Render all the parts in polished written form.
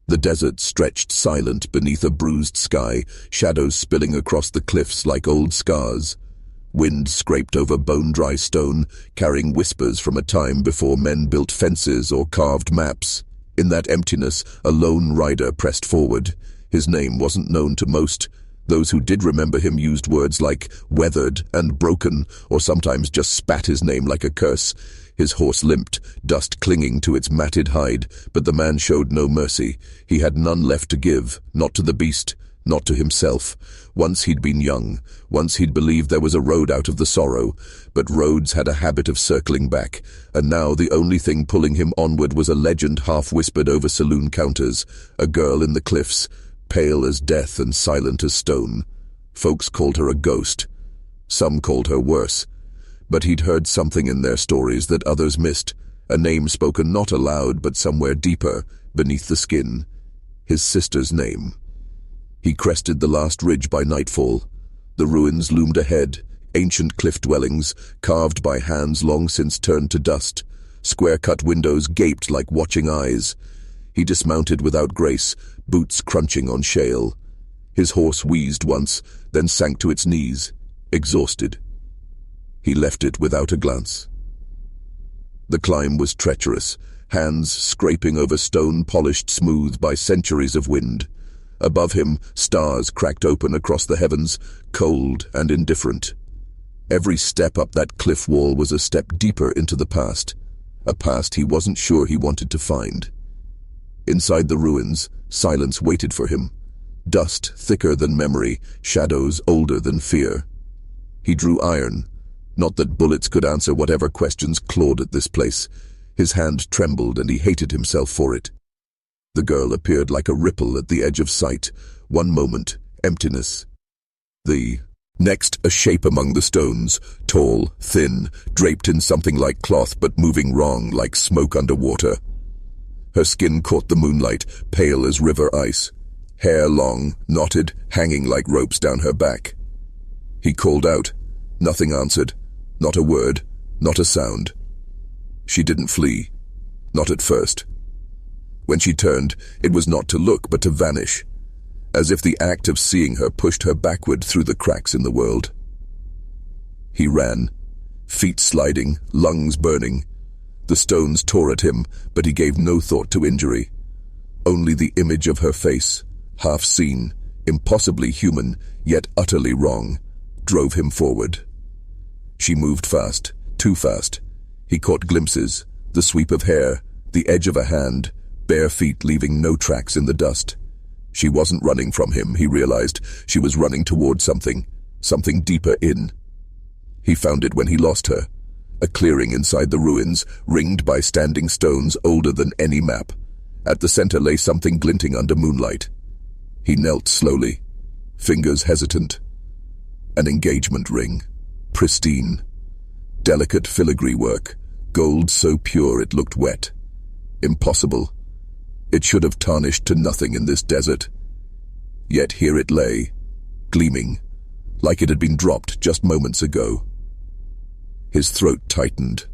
The desert stretched silent beneath a bruised sky, shadows spilling across the cliffs like old scars. Wind scraped over bone-dry stone, carrying whispers from a time before men built fences or carved maps. In that emptiness, a lone rider pressed forward. His name wasn't known to most. Those who did remember him used words like weathered and broken, or sometimes just spat his name like a curse. His horse limped, dust clinging to its matted hide, but the man showed no mercy. He had none left to give, not to the beast, not to himself. Once he'd been young, once he'd believed there was a road out of the sorrow, but roads had a habit of circling back, and now the only thing pulling him onward was a legend half-whispered over saloon counters, a girl in the cliffs, pale as death and silent as stone. Folks called her a ghost. Some called her worse. But he'd heard something in their stories that others missed, a name spoken not aloud but somewhere deeper, beneath the skin. His sister's name. He crested the last ridge by nightfall. The ruins loomed ahead, ancient cliff dwellings, carved by hands long since turned to dust. Square-cut windows gaped like watching eyes. He dismounted without grace, boots crunching on shale. His horse wheezed once, then sank to its knees, exhausted. He left it without a glance. The climb was treacherous, hands scraping over stone polished smooth by centuries of wind. Above him, stars cracked open across the heavens, cold and indifferent. Every step up that cliff wall was a step deeper into the past, a past he wasn't sure he wanted to find. Inside the ruins, silence waited for him. Dust thicker than memory, shadows older than fear. He drew iron. Not that bullets could answer whatever questions clawed at this place. His hand trembled and he hated himself for it. The girl appeared like a ripple at the edge of sight. One moment, emptiness. The next, a shape among the stones, tall, thin, draped in something like cloth but moving wrong like smoke underwater. Her skin caught the moonlight, pale as river ice. Hair long, knotted, hanging like ropes down her back. He called out. Nothing answered. Not a word, not a sound. She didn't flee. Not at first. When she turned, it was not to look but to vanish, as if the act of seeing her pushed her backward through the cracks in the world. He ran, feet sliding, lungs burning. The stones tore at him, but he gave no thought to injury. Only the image of her face, half seen, impossibly human, yet utterly wrong, drove him forward. She moved fast, too fast. He caught glimpses, the sweep of hair, the edge of a hand, bare feet leaving no tracks in the dust. She wasn't running from him, he realized. She was running toward something deeper in. He found it when he lost her. A clearing inside the ruins, ringed by standing stones older than any map. At the center lay something glinting under moonlight. He knelt slowly, fingers hesitant. An engagement ring, pristine. Delicate filigree work, gold so pure it looked wet. Impossible. It should have tarnished to nothing in this desert. Yet here it lay, gleaming, like it had been dropped just moments ago. His throat tightened.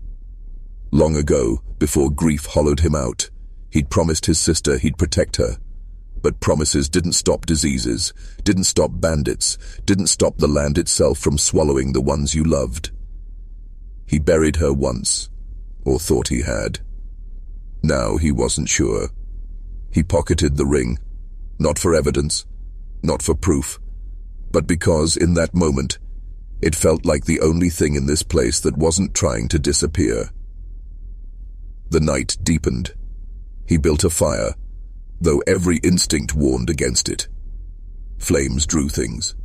Long ago, before grief hollowed him out, he'd promised his sister he'd protect her. But promises didn't stop diseases, didn't stop bandits, didn't stop the land itself from swallowing the ones you loved. He buried her once, or thought he had. Now he wasn't sure. He pocketed the ring, not for evidence, not for proof, but because in that moment it felt like the only thing in this place that wasn't trying to disappear. The night deepened. He built a fire, though every instinct warned against it. Flames drew things,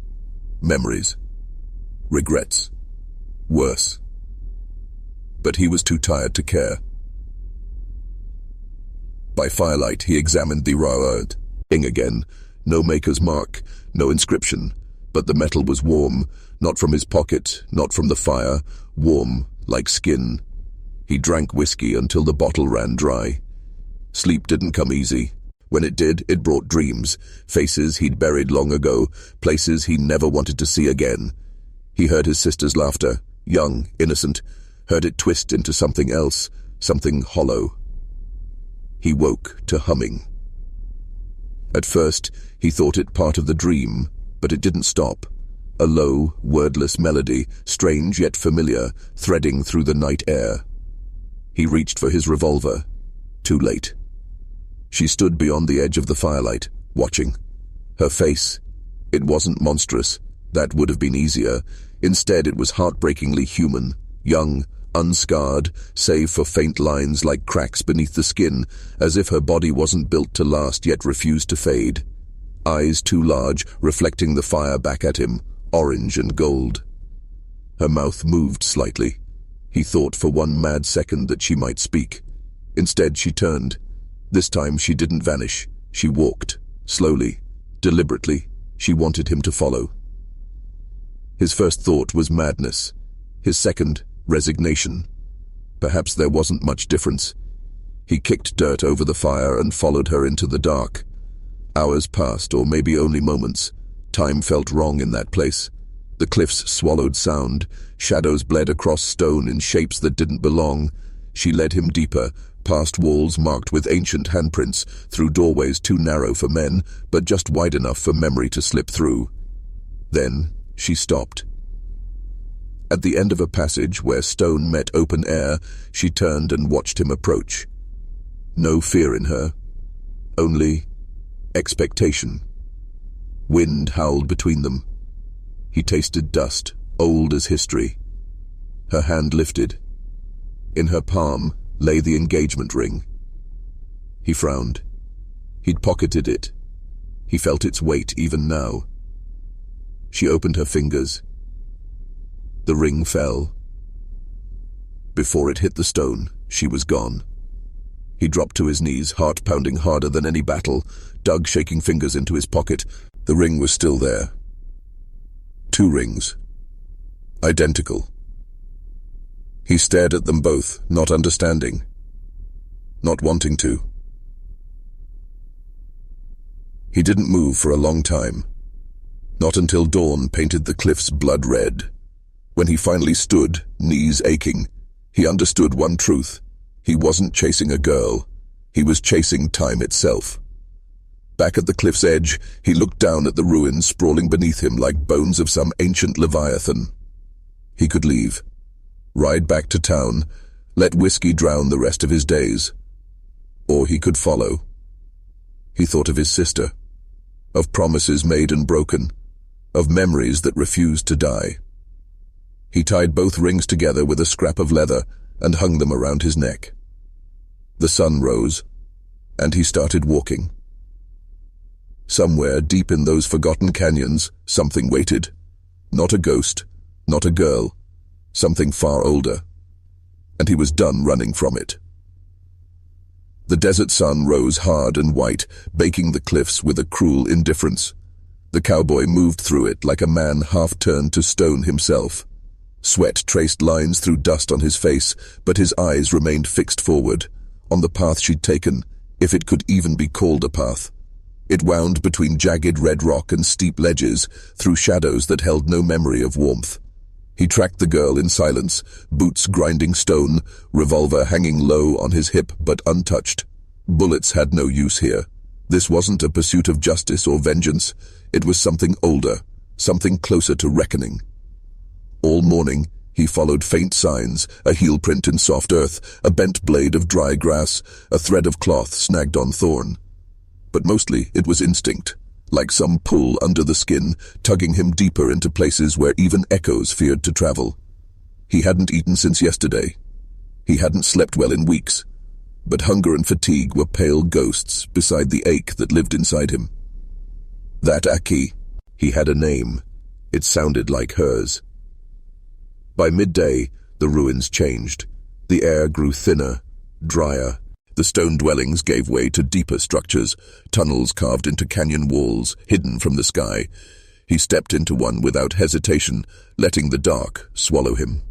memories, regrets, worse. But he was too tired to care. By firelight, he examined the rawhide ring again. No maker's mark, no inscription, but the metal was warm, not from his pocket, not from the fire, warm, like skin. He drank whiskey until the bottle ran dry. Sleep didn't come easy. When it did, it brought dreams, faces he'd buried long ago, places he never wanted to see again. He heard his sister's laughter, young, innocent, heard it twist into something else, something hollow. He woke to humming. At first, he thought it part of the dream, but it didn't stop. A low, wordless melody, strange yet familiar, threading through the night air. He reached for his revolver. Too late. She stood beyond the edge of the firelight, watching. Her face, it wasn't monstrous. That would have been easier. Instead, it was heartbreakingly human, young, unscarred, save for faint lines like cracks beneath the skin, as if her body wasn't built to last yet refused to fade. Eyes too large, reflecting the fire back at him, orange and gold. Her mouth moved slightly. He thought for one mad second that she might speak. Instead, she turned. This time she didn't vanish. She walked, slowly, deliberately. She wanted him to follow. His first thought was madness. His second, resignation. Perhaps there wasn't much difference. He kicked dirt over the fire and followed her into the dark. Hours passed, or maybe only moments. Time felt wrong in that place. The cliffs swallowed sound. Shadows bled across stone in shapes that didn't belong. She led him deeper, past walls marked with ancient handprints, through doorways too narrow for men, but just wide enough for memory to slip through. Then she stopped. At the end of a passage where stone met open air, she turned and watched him approach. No fear in her, only expectation. Wind howled between them. He tasted dust, old as history. Her hand lifted. In her palm lay the engagement ring. He frowned. He'd pocketed it. He felt its weight even now. She opened her fingers. The ring fell. Before it hit the stone, she was gone. He dropped to his knees, heart pounding harder than any battle, dug shaking fingers into his pocket. The ring was still there. 2 rings. Identical. He stared at them both, not understanding. Not wanting to. He didn't move for a long time. Not until dawn painted the cliffs blood red. When he finally stood, knees aching, he understood one truth. He wasn't chasing a girl. He was chasing time itself. Back at the cliff's edge, he looked down at the ruins sprawling beneath him like bones of some ancient leviathan. He could leave. Ride back to town. Let whiskey drown the rest of his days. Or he could follow. He thought of his sister. Of promises made and broken. Of memories that refused to die. He tied both rings together with a scrap of leather and hung them around his neck. The sun rose, and he started walking. Somewhere deep in those forgotten canyons, something waited. Not a ghost, not a girl, something far older. And he was done running from it. The desert sun rose hard and white, baking the cliffs with a cruel indifference. The cowboy moved through it like a man half-turned to stone himself. Sweat traced lines through dust on his face, but his eyes remained fixed forward, on the path she'd taken, if it could even be called a path. It wound between jagged red rock and steep ledges, through shadows that held no memory of warmth. He tracked the girl in silence, boots grinding stone, revolver hanging low on his hip but untouched. Bullets had no use here. This wasn't a pursuit of justice or vengeance. It was something older, something closer to reckoning. All morning, he followed faint signs, a heel print in soft earth, a bent blade of dry grass, a thread of cloth snagged on thorn. But mostly it was instinct, like some pull under the skin, tugging him deeper into places where even echoes feared to travel. He hadn't eaten since yesterday. He hadn't slept well in weeks. But hunger and fatigue were pale ghosts beside the ache that lived inside him. That Aki, he had a name. It sounded like hers. By midday, the ruins changed. The air grew thinner, drier. The stone dwellings gave way to deeper structures, tunnels carved into canyon walls, hidden from the sky. He stepped into one without hesitation, letting the dark swallow him.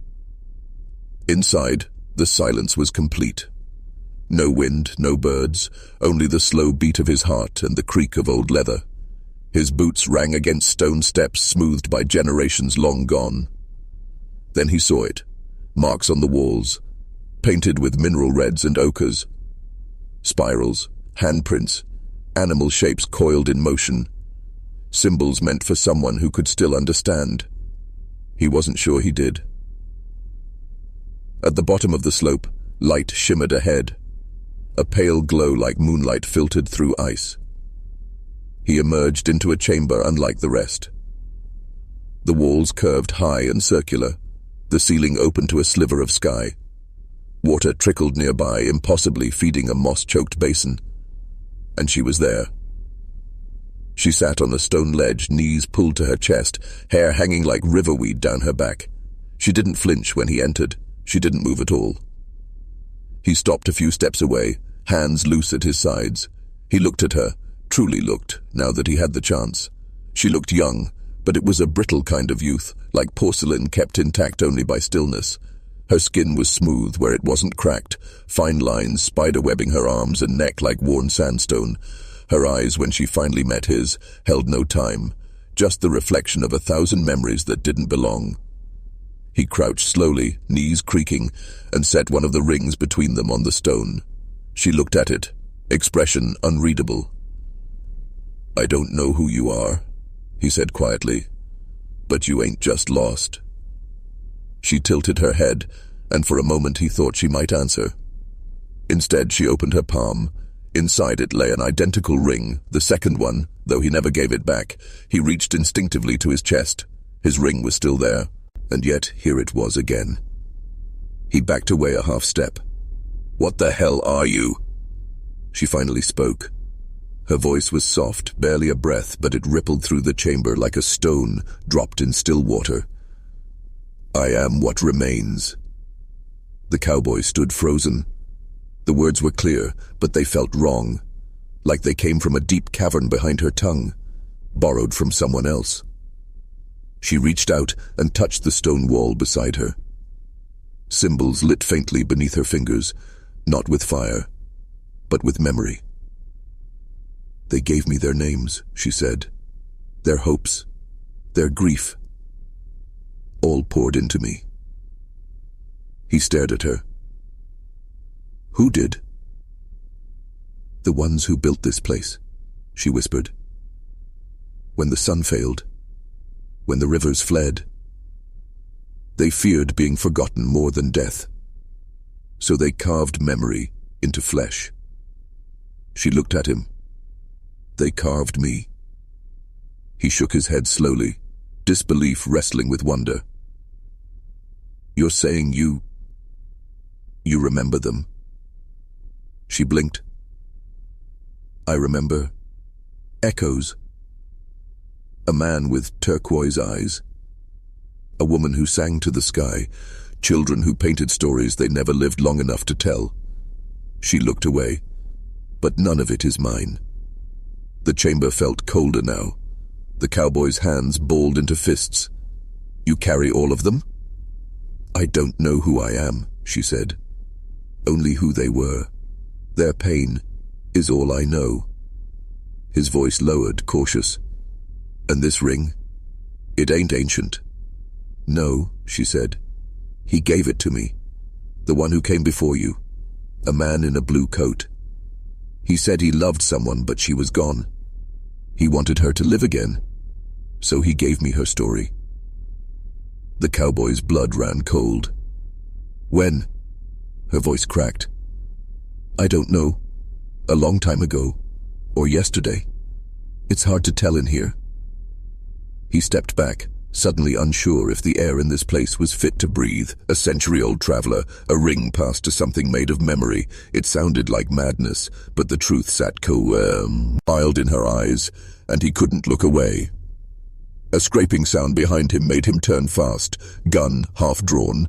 Inside, the silence was complete. No wind, no birds, only the slow beat of his heart and the creak of old leather. His boots rang against stone steps smoothed by generations long gone. Then he saw it, marks on the walls, painted with mineral reds and ochres. Spirals, handprints, Animal shapes coiled in motion. Symbols meant for someone who could still understand. He wasn't sure he did. At the bottom of the slope, light shimmered ahead. A pale glow like moonlight filtered through ice. He emerged into a chamber unlike the rest. The walls curved high and circular, the ceiling open to a sliver of sky. Water trickled nearby, impossibly feeding a moss-choked basin. And she was there. She sat on a stone ledge, knees pulled to her chest, hair hanging like riverweed down her back. She didn't flinch when he entered. She didn't move at all. He stopped a few steps away, hands loose at his sides. He looked at her, truly looked, now that he had the chance. She looked young, but it was a brittle kind of youth, like porcelain kept intact only by stillness. Her skin was smooth where it wasn't cracked, fine lines spiderwebbing her arms and neck like worn sandstone. Her eyes, when she finally met his, held no time, just the reflection of 1,000 memories that didn't belong. He crouched slowly, knees creaking, and set one of the rings between them on the stone. She looked at it, expression unreadable. "I don't know who you are," he said quietly, "but you ain't just lost." She tilted her head, and for a moment he thought she might answer. Instead, she opened her palm. Inside it lay an identical ring, the second one, though he never gave it back. He reached instinctively to his chest. His ring was still there, and yet here it was again. He backed away a half step. "What the hell are you?" She finally spoke. Her voice was soft, barely a breath, but it rippled through the chamber like a stone dropped in still water. "I am what remains." The cowboy stood frozen. The words were clear, but they felt wrong, like they came from a deep cavern behind her tongue, borrowed from someone else. She reached out and touched the stone wall beside her. Symbols lit faintly beneath her fingers, not with fire, but with memory. "They gave me their names," she said. "Their hopes, their grief, all poured into me." He stared at her. "Who did?" "The ones who built this place," she whispered. "When the sun failed, when the rivers fled, they feared being forgotten more than death. So they carved memory into flesh." She looked at him. "They carved me." He shook his head slowly, disbelief wrestling with wonder. "You're saying you remember them?" She blinked. "I remember echoes. A man with turquoise eyes. A woman who sang to the sky. Children who painted stories they never lived long enough to tell." She looked away. "But none of it is mine." The chamber felt colder now. The cowboy's hands balled into fists. "You carry all of them?" "I don't know who I am," she said. "Only who they were. Their pain is all I know." His voice lowered, cautious. "And this ring? It ain't ancient." "No," she said. "He gave it to me. The one who came before you. A man in a blue coat. He said he loved someone, but she was gone. He wanted her to live again. So he gave me her story." The cowboy's blood ran cold. "When?" Her voice cracked. "I don't know. A long time ago. Or yesterday. It's hard to tell in here." He stepped back, suddenly unsure if the air in this place was fit to breathe. A century-old traveler, a ring passed to something made of memory. It sounded like madness, but the truth sat piled in her eyes, and he couldn't look away. A scraping sound behind him made him turn fast, gun half-drawn.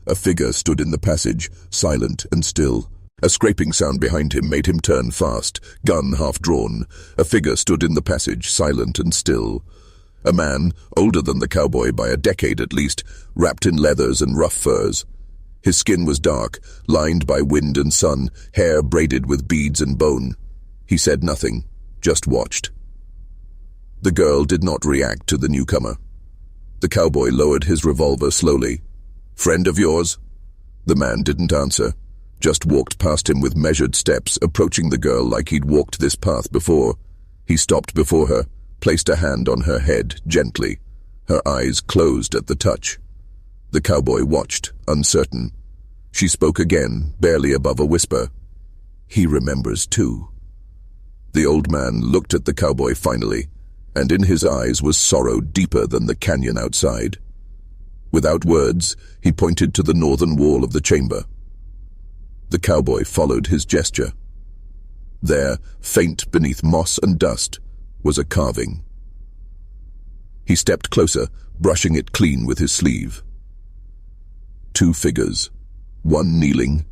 A figure stood in the passage, silent and still. A scraping sound behind him made him turn fast, gun half-drawn. A figure stood in the passage, silent and still. A man, older than the cowboy by a decade at least, wrapped in leathers and rough furs. His skin was dark, lined by wind and sun, hair braided with beads and bone. He said nothing, just watched. The girl did not react to the newcomer. The cowboy lowered his revolver slowly. "Friend of yours?" The man didn't answer, just walked past him with measured steps, approaching the girl like he'd walked this path before. He stopped before her, placed a hand on her head, gently. Her eyes closed at the touch. The cowboy watched, uncertain. She spoke again, barely above a whisper. "He remembers too." The old man looked at the cowboy finally, and in his eyes was sorrow deeper than the canyon outside. Without words, he pointed to the northern wall of the chamber. The cowboy followed his gesture. There, faint beneath moss and dust, was a carving. He stepped closer, brushing it clean with his sleeve. Two figures, one kneeling,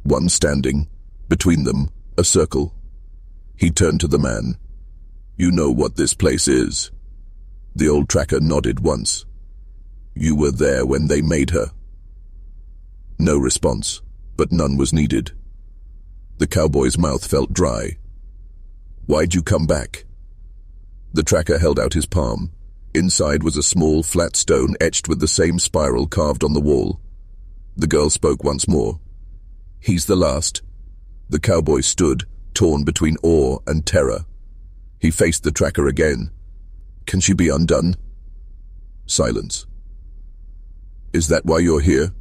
one standing, between them, a circle. He turned to the man. "You know what this place is?" The old tracker nodded once. "You were there when they made her." No response, but none was needed. The cowboy's mouth felt dry. "Why'd you come back?" The tracker held out his palm. Inside was a small, flat stone etched with the same spiral carved on the wall. The girl spoke once more. "He's the last." The cowboy stood, torn between awe and terror. He faced the tracker again. "Can she be undone?" Silence. "Is that why you're here?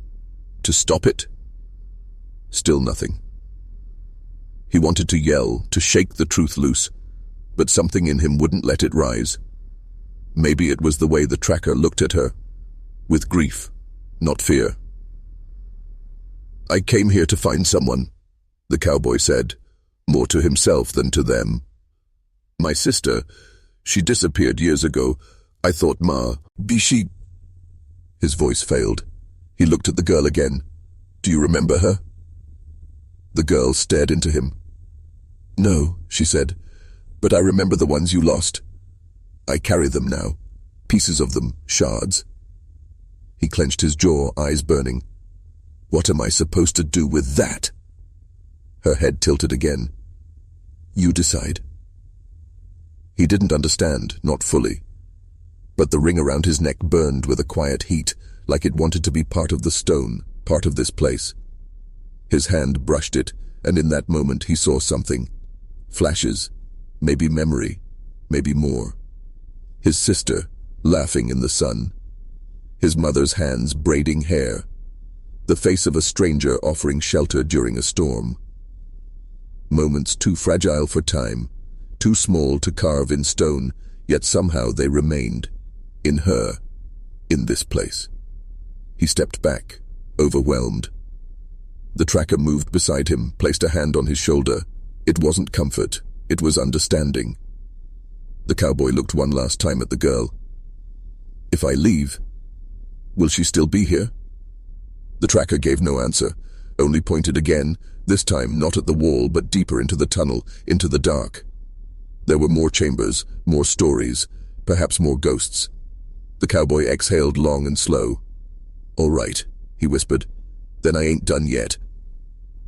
To stop it?" Still nothing. He wanted to yell, to shake the truth loose, but something in him wouldn't let it rise. Maybe it was the way the tracker looked at her, with grief, not fear. "I came here to find someone," the cowboy said, more to himself than to them. "My sister, she disappeared years ago. I thought be she—" His voice failed. He looked at the girl again. "Do you remember her?" The girl stared into him. "No," she said, "but I remember the ones you lost. I carry them now, pieces of them, shards." He clenched his jaw, eyes burning. "What am I supposed to do with that?" Her head tilted again. "You decide." He didn't understand, not fully. But the ring around his neck burned with a quiet heat, like it wanted to be part of the stone, part of this place. His hand brushed it, and in that moment he saw something. Flashes, maybe memory, maybe more. His sister, laughing in the sun. His mother's hands braiding hair. The face of a stranger offering shelter during a storm. Moments too fragile for time, too small to carve in stone, yet somehow they remained. In her, in this place. He stepped back, overwhelmed. The tracker moved beside him, placed a hand on his shoulder. It wasn't comfort, it was understanding. The cowboy looked one last time at the girl. "If I leave, will she still be here?" The tracker gave no answer, only pointed again, this time not at the wall but deeper into the tunnel, into the dark. There were more chambers, more stories, perhaps more ghosts. The cowboy exhaled long and slow. "All right," he whispered. "Then I ain't done yet."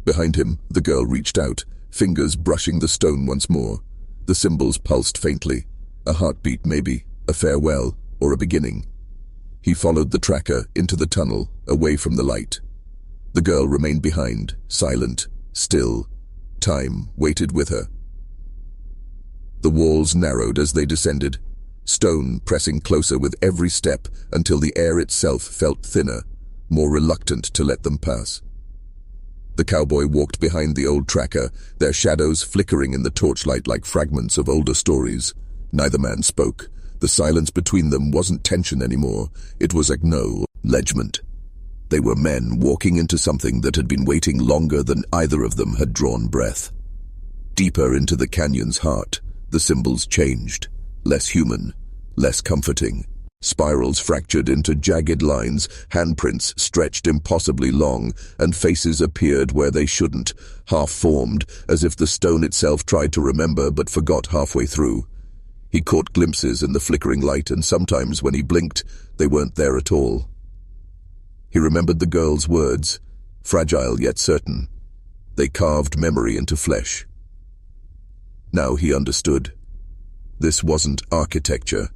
Behind him, the girl reached out, fingers brushing the stone once more. The cymbals pulsed faintly. A heartbeat maybe, a farewell, or a beginning. He followed the tracker into the tunnel, away from the light. The girl remained behind, silent, still. Time waited with her. The walls narrowed as they descended, stone pressing closer with every step until the air itself felt thinner, more reluctant to let them pass. The cowboy walked behind the old tracker, their shadows flickering in the torchlight like fragments of older stories. Neither man spoke. The silence between them wasn't tension anymore. It was acknowledgement. They were men walking into something that had been waiting longer than either of them had drawn breath. Deeper into the canyon's heart, the symbols changed. Less human, less comforting. Spirals fractured into jagged lines, handprints stretched impossibly long, and faces appeared where they shouldn't, half-formed, as if the stone itself tried to remember but forgot halfway through. He caught glimpses in the flickering light, and sometimes when he blinked, they weren't there at all. He remembered the girl's words, fragile yet certain. They carved memory into flesh. Now he understood. This wasn't architecture.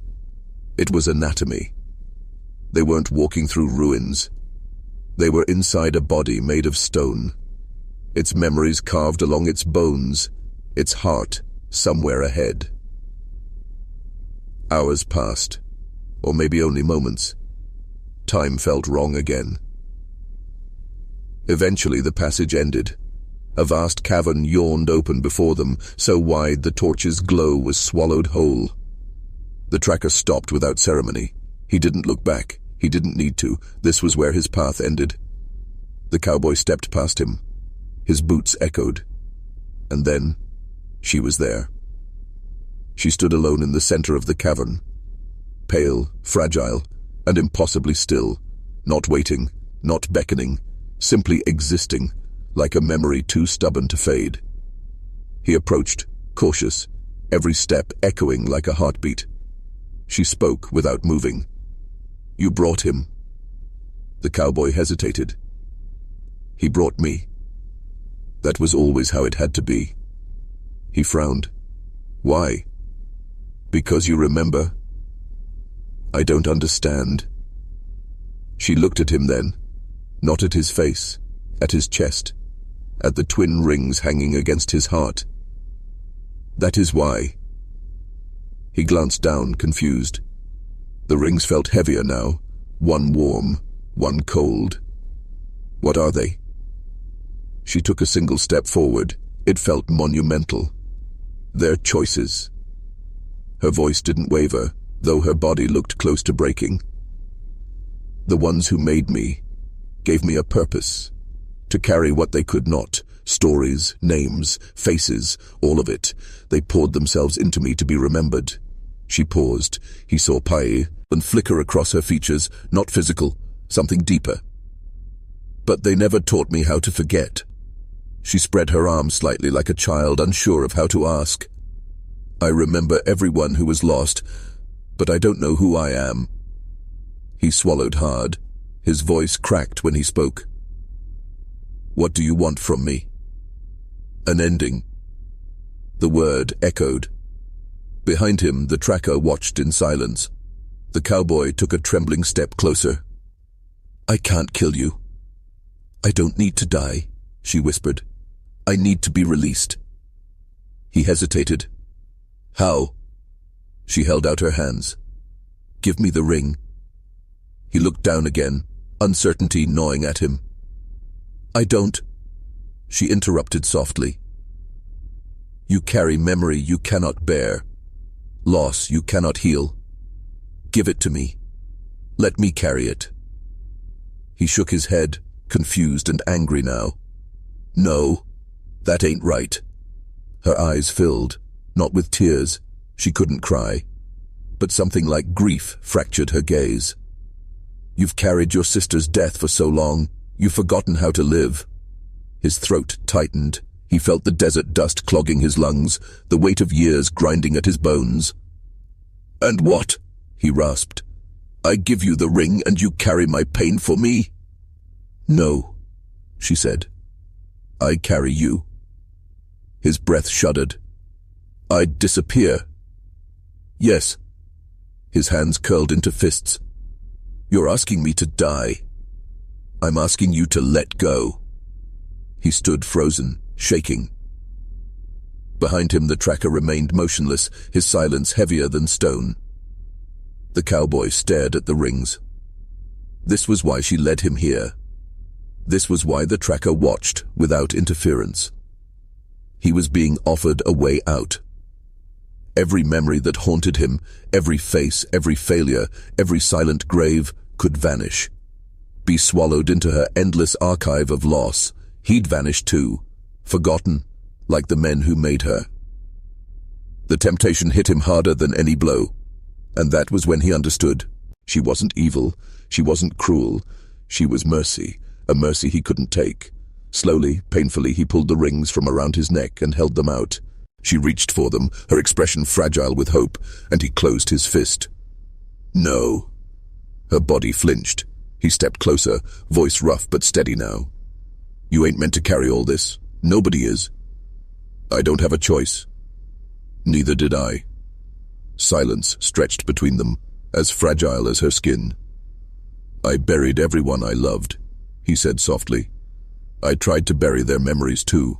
It was anatomy. They weren't walking through ruins. They were inside a body made of stone. its memories carved along its bones, its heart somewhere ahead. Hours passed, or maybe only moments. Time felt wrong again. Eventually the passage ended. A vast cavern yawned open before them, so wide the torch's glow was swallowed whole. The tracker stopped without ceremony. He didn't look back. He didn't need to. This was where his path ended. The cowboy stepped past him. His boots echoed. And then, she was there. She stood alone in the center of the cavern, pale, fragile, and impossibly still, not waiting, not beckoning, simply existing, like a memory too stubborn to fade. He approached, cautious, every step echoing like a heartbeat. She spoke without moving. "You brought him." The cowboy hesitated. "He brought me. That was always how it had to be." He frowned. "Why?" "Because you remember." "I don't understand." She looked at him then, not at his face, at his chest, at the twin rings hanging against his heart. "That is why." He glanced down, confused. The rings felt heavier now, one warm, one cold. "What are they?" She took a single step forward. It felt monumental. "Their choices." Her voice didn't waver, though her body looked close to breaking. "The ones who made me, gave me a purpose, to carry what they could not, stories, names, faces, all of it. They poured themselves into me to be remembered." She paused. He saw pain and flicker across her features, not physical, something deeper. "But they never taught me how to forget." She spread her arms slightly like a child, unsure of how to ask. "I remember everyone who was lost, but I don't know who I am." He swallowed hard. His voice cracked when he spoke. "What do you want from me?" "An ending." The word echoed. Behind him, the tracker watched in silence. The cowboy took a trembling step closer. "I can't kill you." "I don't need to die," she whispered. "I need to be released." He hesitated. "How?" She held out her hands. "Give me the ring." He looked down again, uncertainty gnawing at him. "I don't," she interrupted softly. "You carry memory you cannot bear, loss you cannot heal. Give it to me. Let me carry it." He shook his head, confused and angry now. "No, that ain't right." Her eyes filled, not with tears. She couldn't cry. But something like grief fractured her gaze. "You've carried your sister's death for so long, you've forgotten how to live." His throat tightened. He felt the desert dust clogging his lungs, the weight of years grinding at his bones. "And what?" he rasped. "I give you the ring and you carry my pain for me?" "No," she said. "I carry you." His breath shuddered. "I'd disappear." "Yes." His hands curled into fists. "You're asking me to die. I'm asking you to let go." He stood frozen, shaking. Behind him the tracker remained motionless, his silence heavier than stone. The cowboy stared at the rings. This was why she led him here. This was why the tracker watched without interference. He was being offered a way out. Every memory that haunted him, every face, every failure, every silent grave could vanish. Be swallowed into her endless archive of loss. He'd vanish too, forgotten, like the men who made her. The temptation hit him harder than any blow, and that was when he understood. She wasn't evil, she wasn't cruel, she was mercy, a mercy he couldn't take. Slowly, painfully, he pulled the rings from around his neck and held them out. She reached for them, her expression fragile with hope, and he closed his fist. "No." Her body flinched. He stepped closer, voice rough but steady now. "You ain't meant to carry all this. Nobody is." "I don't have a choice." Neither did I. Silence stretched between them, as fragile as her skin. "I buried everyone I loved," he said softly. I tried to bury their memories too.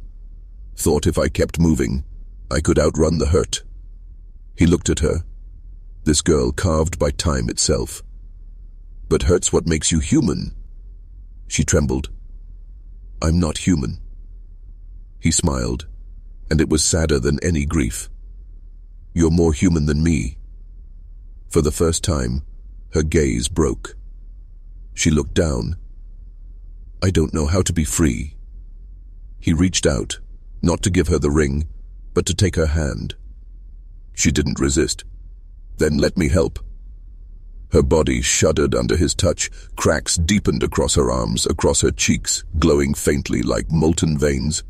Thought if I kept moving, I could outrun the hurt. He looked at her. This girl carved by time itself. But hurt's what makes you human. She trembled. I'm not human. He smiled, and it was sadder than any grief. You're more human than me. For the first time, her gaze broke. She looked down. I don't know how to be free. He reached out, not to give her the ring, but to take her hand. She didn't resist. Then let me help. Her body shuddered under his touch, cracks deepened across her arms, across her cheeks, glowing faintly like molten veins.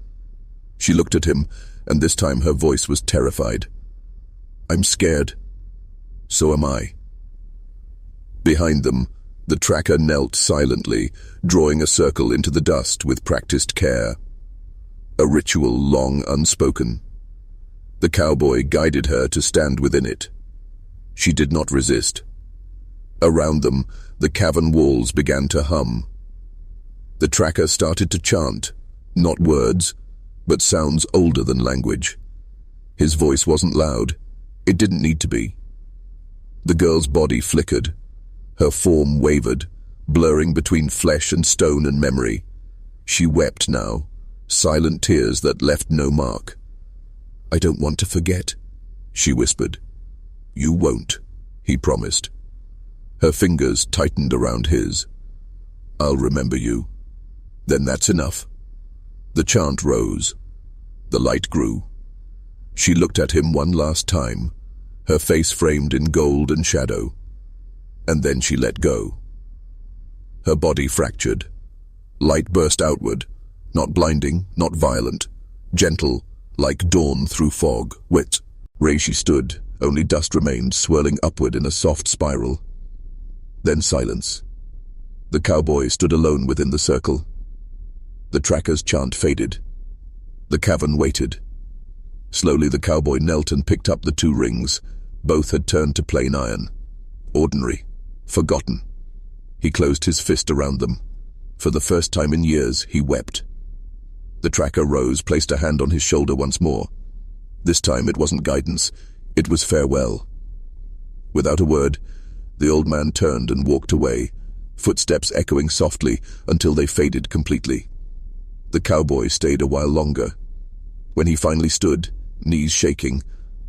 She looked at him, and this time her voice was terrified. I'm scared. So am I. Behind them, the tracker knelt silently, drawing a circle into the dust with practiced care. A ritual long unspoken. The cowboy guided her to stand within it. She did not resist. Around them, the cavern walls began to hum. The tracker started to chant, not words, but sounds older than language. His voice wasn't loud. It didn't need to be. The girl's body flickered. Her form wavered, blurring between flesh and stone and memory. She wept now, silent tears that left no mark. I don't want to forget, she whispered. You won't, he promised. Her fingers tightened around his. I'll remember you. Then that's enough. The chant rose. The light grew. She looked at him one last time, her face framed in gold and shadow. And then she let go. Her body fractured. Light burst outward, not blinding, not violent, gentle, like dawn through fog. Where she stood, only dust remained, swirling upward in a soft spiral. Then silence. The cowboy stood alone within the circle. The tracker's chant faded. The cavern waited. Slowly the cowboy knelt and picked up the 2 rings. Both had turned to plain iron. Ordinary. Forgotten. He closed his fist around them. For the first time in years, he wept. The tracker rose, placed a hand on his shoulder once more. This time it wasn't guidance. It was farewell. Without a word, the old man turned and walked away, footsteps echoing softly until they faded completely. The cowboy stayed a while longer. When he finally stood, knees shaking,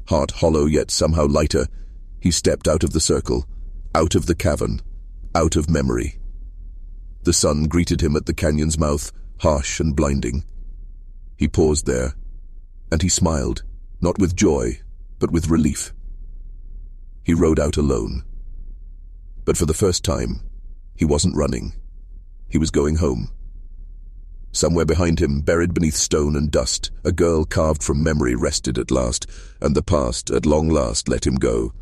heart hollow yet somehow lighter, he stepped out of the circle, out of the cavern, out of memory. The sun greeted him at the canyon's mouth, harsh and blinding. He paused there, and he smiled, not with joy, but with relief. He rode out alone. But for the first time, he wasn't running. He was going home. Somewhere behind him, buried beneath stone and dust, a girl carved from memory rested at last, and the past, at long last, let him go.